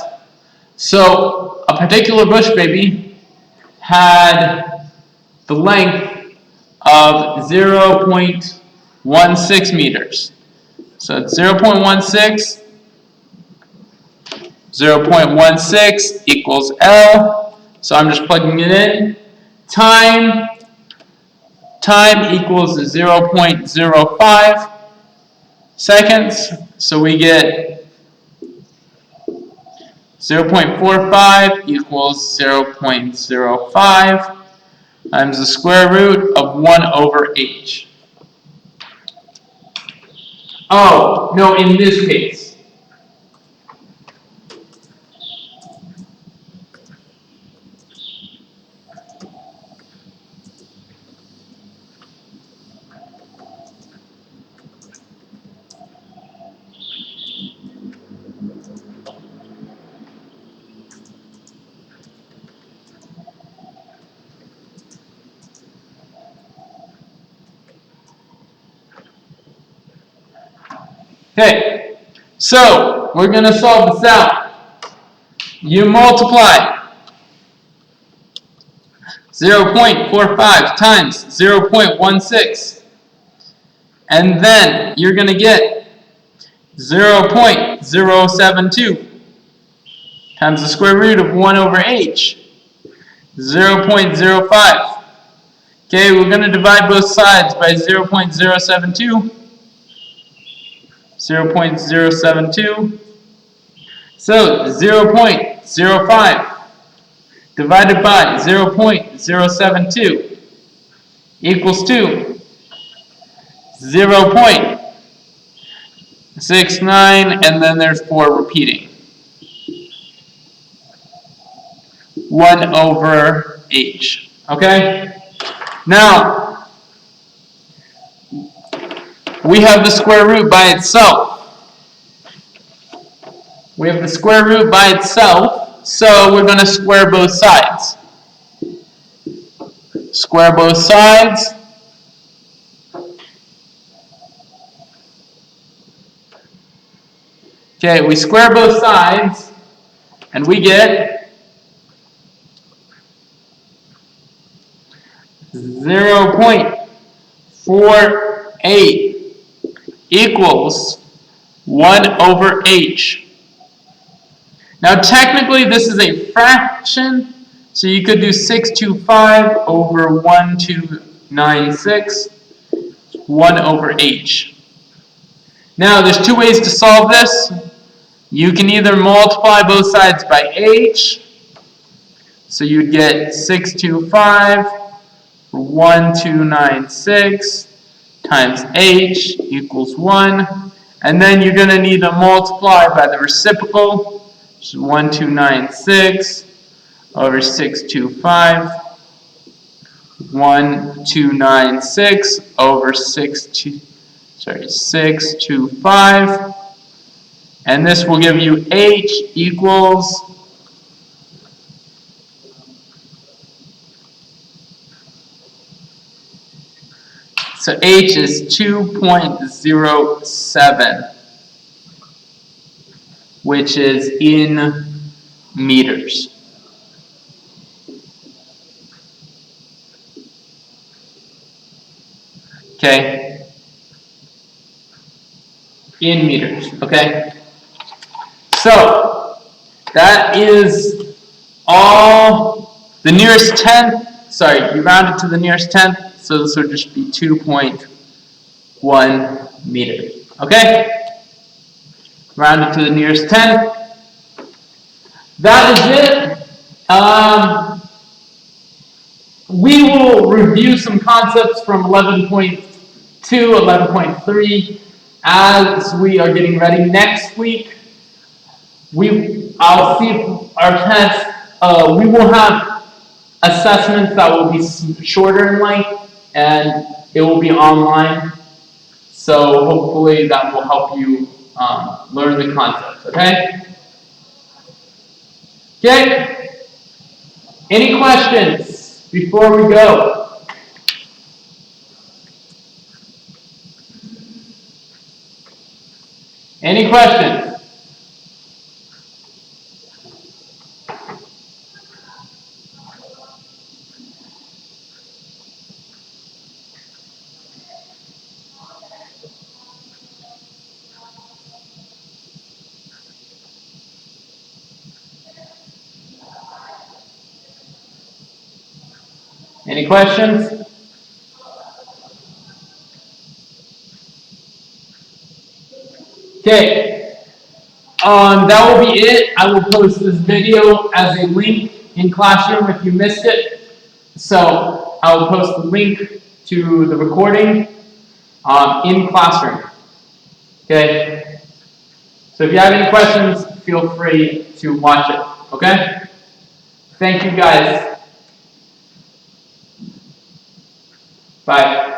So a particular bush baby had the length of 0.16 meters. So it's 0.16, 0.16 equals L. So I'm just plugging it in. Time equals 0.05 seconds. So we get 0.45 equals 0.05 times the square root of 1 over h. Oh, no, in this case. Okay, so we're going to solve this out. You multiply 0.45 times 0.16, and then you're going to get 0.072 times the square root of 1 over h, 0.05. Okay, we're going to divide both sides by 0.072. 0.072. So 0.05 divided by 0.072 equals to 0.69, and then there's 4 repeating. 1 over h. Okay? Now, we have the square root by itself. We have the square root by itself, so we're going to square both sides. Square both sides. Okay, we square both sides, and we get 0.48 equals 1 over h. Now technically this is a fraction, so you could do 625 over 1296, 1 over h. Now there's 2 ways to solve this. You can either multiply both sides by h, so you'd get 625 for 1296 times h equals 1, and then you're going to need to multiply by the reciprocal, which is 1296 over 625, 1296 over 625, and this will give you h equals so h is 2.07, which is in meters. Okay? In meters, okay? So, that is all the nearest tenth. Sorry, you rounded to the nearest tenth, so this would just be 2.07. 1 meter. Okay? Round it to the nearest 10. That is it. We will review some concepts from 11.2, 11.3 as we are getting ready. Next week, I'll see if our test, we will have assessments that will be shorter in length and it will be online. So hopefully that will help you learn the concepts, okay? Okay? Any questions before we go? Any questions? Any questions? Okay. That will be it. I will post this video as a link in Classroom if you missed it. So I will post the link to the recording in Classroom. Okay. So if you have any questions, feel free to watch it. Okay. Thank you guys. Bye.